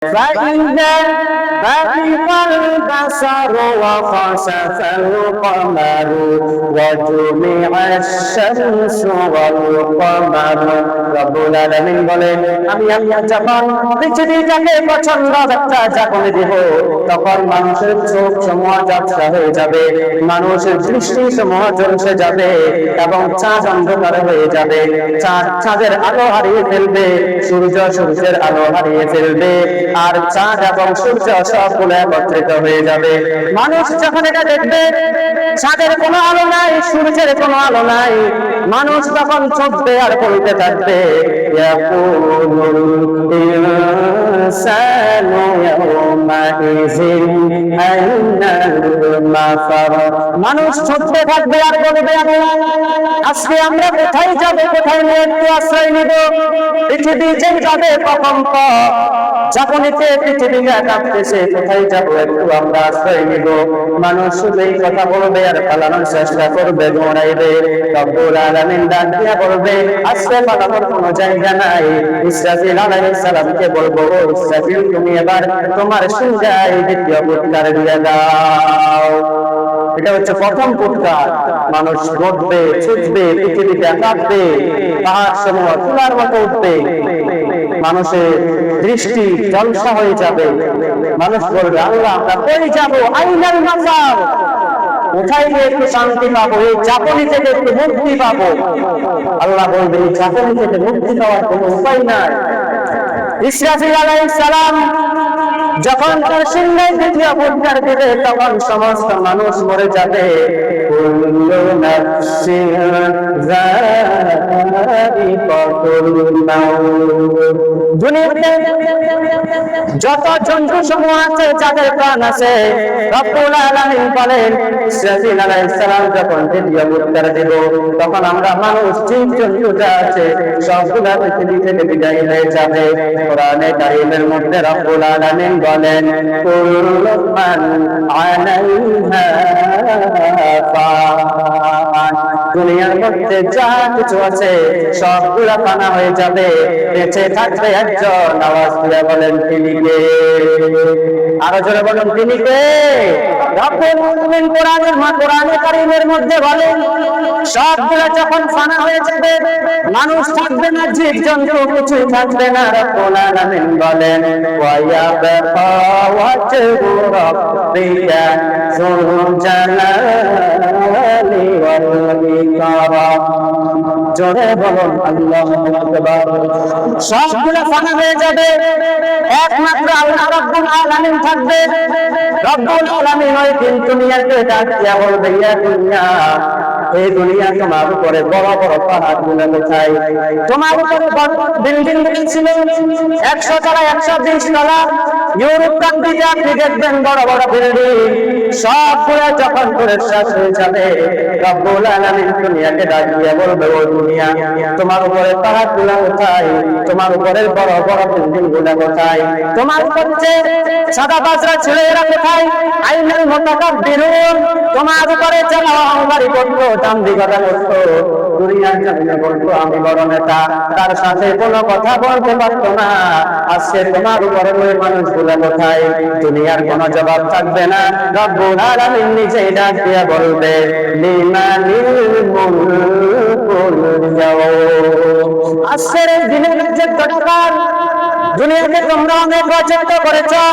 فإذا برق البصر وخسف القمر وجمع الشمس والقمر রব্বুল আলামিন বলেন আমি আল্লাহ যখন পৃথিবীটাকে প্রচন্ড একটা ঝাঁকুনি দিব তখন মানুষের চোখ সমূহ ঝাপসা হয়ে যাবে, মানুষের দৃষ্টি সমূহ ঝলসে যাবে এবং চাঁদ অন্ধকার হয়ে যাবে, চাঁদের আলো হারিয়ে ফেলবে, সূর্যের আলো হারিয়ে ফেলবে, আর চাঁদ এবং সূর্য সবগুলো একত্রিত হয়ে যাবে। মানুষ যখন এটা দেখবে চাঁদের কোনো আলো নাই, সূর্যের কোনো আলো নাই, মানুষ তখন চোখবে আর বলতে থাকবে মানুষ ছুটতে থাকবে আর বলবে আজকে আমরা কোথায় যাবে, কোথায় নিয়ে একটু আশ্রয় নিব। পৃথিবী যে যাবে প্রকম্প ঝাঁকুনিতে পৃথিবীটা কাঁপতেছে, কোথায় যাবো একটু আমরা আশ্রয় নিব। মানুষ শুধু এই কথা বলবে আর পালানোর চেষ্টা করবে, দৌড়াইবে। রব্বুল আলামিন ডাক দিয়া বলবে আজকে পালানোর কোনো জায়গা নাই। ইসরাফিল আলাইহিস সালামকে বলবো ও ইসরাফিল তুমি এবার তোমার সিংহায় দ্বিতীয় ফুৎকার দিয়ে দাও। এটা হচ্ছে প্রথম ফুৎকার। মানুষ ঘটবে, ছুটবে, পৃথিবীতে কাঁপবে, পাহাড় সমূহ তুলার মতো উঠবে, মানুষের দৃষ্টি জলসা হয়ে যাবে। মানুষ বলবে আল্লাহ আমরা কই যাবো, আইনাল মাজার, কোথায় গিয়ে একটু শান্তি পাবো, এই ঝাঁকুনি থেকে একটু মুক্তি পাবো। আল্লাহ বলবে এই ঝাঁকুনি থেকে মুক্তি পাওয়ার কোনো উপায় নাই। ইসরাফিল আলাইহিস সালাম যখন তার সিংহায় দ্বিতীয় ফুৎকার দিবে তখন সমস্ত মানুষ মরে যাবে। কুল্লু নাফসিন যায়িকাতুল মাউত। দুনিয়াতে যত জন্তু সমূহ আছে, যাদের প্রাণ আছে, রব্বুল আলামিন বলেন ইসরাফিল আলাইহিস সালাম যখন দ্বিতীয় ফুৎকার দিব তখন আমরা মানুষ জীব-জন্তু যা আছে সবগুলা পৃথিবী থেকে বিদায় হয়ে যাবে। কোরআনে কারীমের মধ্যে রব্বুল আলামিন বলেন কুল্লু মান আলাইহা ফান। দুনিয়ার মধ্যে যা কিছু আছে সবগুলা ফানা হয়ে যাবে, বেঁচে থাকবে একজন। আওয়াজ দিয়ে বলেন তিনি কে? আরো জোরে বলেন তিনি কে? রব্বুল আলামিন কোরআনে কারীমের মধ্যে বলেন সবগুলা যখন ফানা হয়ে যাবে, মানুষ থাকবে না, জীব-জন্তু কিছুই থাকবে না, রব্বুল আলামিন বলেন ওয়া ইয়াবকা ওয়াজহু রাব্বিকা যুল জালালি ওয়াল ইকরাম। জোরে বলুন আল্লাহু আকবার। সবগুলা ফানা হয়ে যাবে, একমাত্র আল্লাহ রাব্বুল আলামিন থাকবে। রব্বুল আলামিন ওই দিন দুনিয়াকে ডাক দিয়া বলবে ইয়া দুনিয়া, এই দুনিয়া তোমার উপরে বড় বড় পাহাড় গুলো কোথায়? তোমার উপরে বড় বিল্ডিং ছিল 100 তলা 120 তলা। ইউরোপ কান্ট্রিতে আপনি দেখবেন বড় বড় বিল্ডিং, সবগুলো যখন করে শেষ হয়ে যাবে রব্বুল আলামিন দুনিয়াকে ডাক দিয়া বলবে ও দুনিয়া তোমার উপরে পাহাড় গুলো কোথায়? তোমার উপরে বড় বড় বিল্ডিং গুলো কোথায়? তোমার উপরে সাদা বাজরা ছেলেরা কোথায়? আইনাল মুতাকাব্বিরুন। তোমার উপরে যারা অহংকারী করতো, দাম্ভিকতা করতো, দুনিয়ার জমিনে বলতো আমি বড় নেতা, তার সাথে কোনো কথা বলতে পারতো না। আজকে তোমার উপরে ওই মানুষগুলো কোথায়? দুনিয়ার কোনো জবাব থাকবে না। রব্বুল আলামিন নিজেই ডাক দিয়া বলবে লিমানিল মুলকুল ইয়াউম। আজকের এই দিনের রাজত্বটা কার? দুনিয়াতে তোমরা অনেক রাজত্ব করেছো।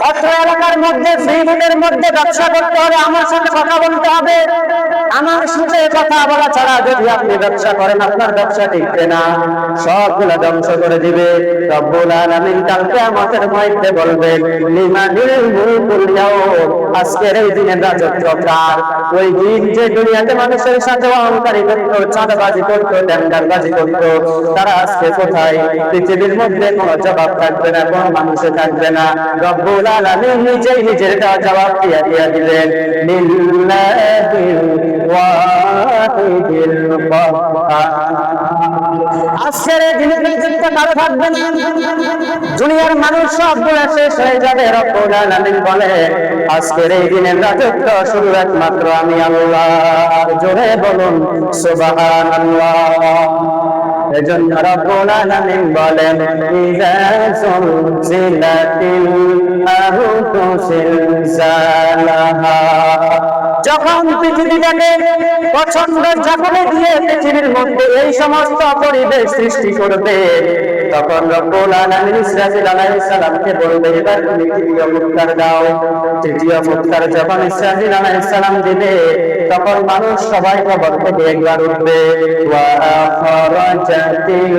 অত্র এলাকার মধ্যে ফ্রিডের মধ্যে ব্যবসা করতে হলে আমার সাথে কথা বলতে হবে। আমার সাথে কথা বলা ছাড়া যদি আপনি ব্যবসা করেন আপনার ব্যবসা টিকবে না, সবগুলা ধ্বংস করে দিবে। রব্বুল আলামিন কাল কিয়ামতের মধ্যে বলবেন লিমানিল মুলকুল ইয়াউম। আজকের এই দিনের রাজত্ব কার? ওই দিন যে দুনিয়াতে মানুষের সাথে অহংকারী করতো, চাঁদাবাজি করতো, টেন্ডারবাজি করতো, তারা আজকে কোথায়? পৃথিবীর মধ্যে কোনো জবাব থাকবে না, কোনো মানুষে থাকবে না। রব্বুল আলামিন নিজেই নিজের জবাব দিয়া দিলেন লিল্লাহিল ওয়াহিদিল কাহ্হার। আজকের এই দিনের রাজত্ব কারো থাকবে না, দুনিয়ার মানুষ সবগুলো শেষ হয়ে যাবে। রব্বুল আলামিন বলে আজকের এই দিনের রাজত্ব শুধু একমাত্র আমি আল্লাহ। জোরে বলুন সুবহানাল্লাহ। এজন্য রব্বুল আলামিন বলেন ইযা সুলজিলাতিল আরদু জিলজালাহা, যখন পৃথিবীটাকে প্রচন্ড ঝাঁকুনি দিয়ে পৃথিবীর মধ্যে এই সমস্ত পরিবেশ সৃষ্টি করবে, তখন রব্বুল আলামিন ইসরাফিল আলাইহিস সালামকে বলবে এবার তুমি তৃতীয় ফুৎকার দাও। তৃতীয় ফুৎকার যখন ইসরাফিল আলাইহিস সালাম দিবে, তখন মানুষ সবাই কবর থেকে একবার উঠবে। ওয়া আখরাজাতিল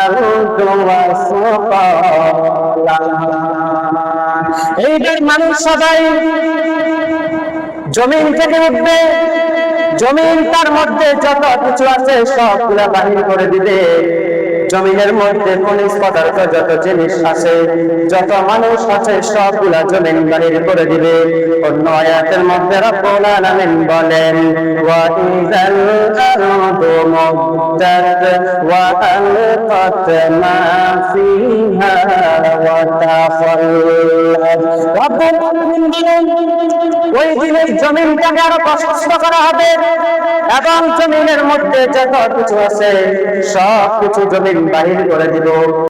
আরদু ওয়াসফালাহা, এইবার মানুষ সবাই জমিন থেকে উঠবে। জমিন তার মধ্যে যত কিছু আছে সবগুলা বাহির করে দিবে। জমিনের মধ্যে খনিজ পদার্থ যত জিনিস আছে, যত মানুষ আছে সবগুলা জমিন বাহির করে দিবে। অন্য আয়াতের মধ্যে রব্বুল আলামিন বলেন ওয়া ইযাল আরদু মুদ্দাত ওয়া আলকাত মা ফিহা ওয়া তাখাল্লাত। রব্বুল আলামিন বলেন ওই দিনের জমিনটাকে আরো প্রশস্ত করা হবে এবং জমিনের মধ্যে যত কিছু আছে সব কিছু জমিন বাহির করে দিব।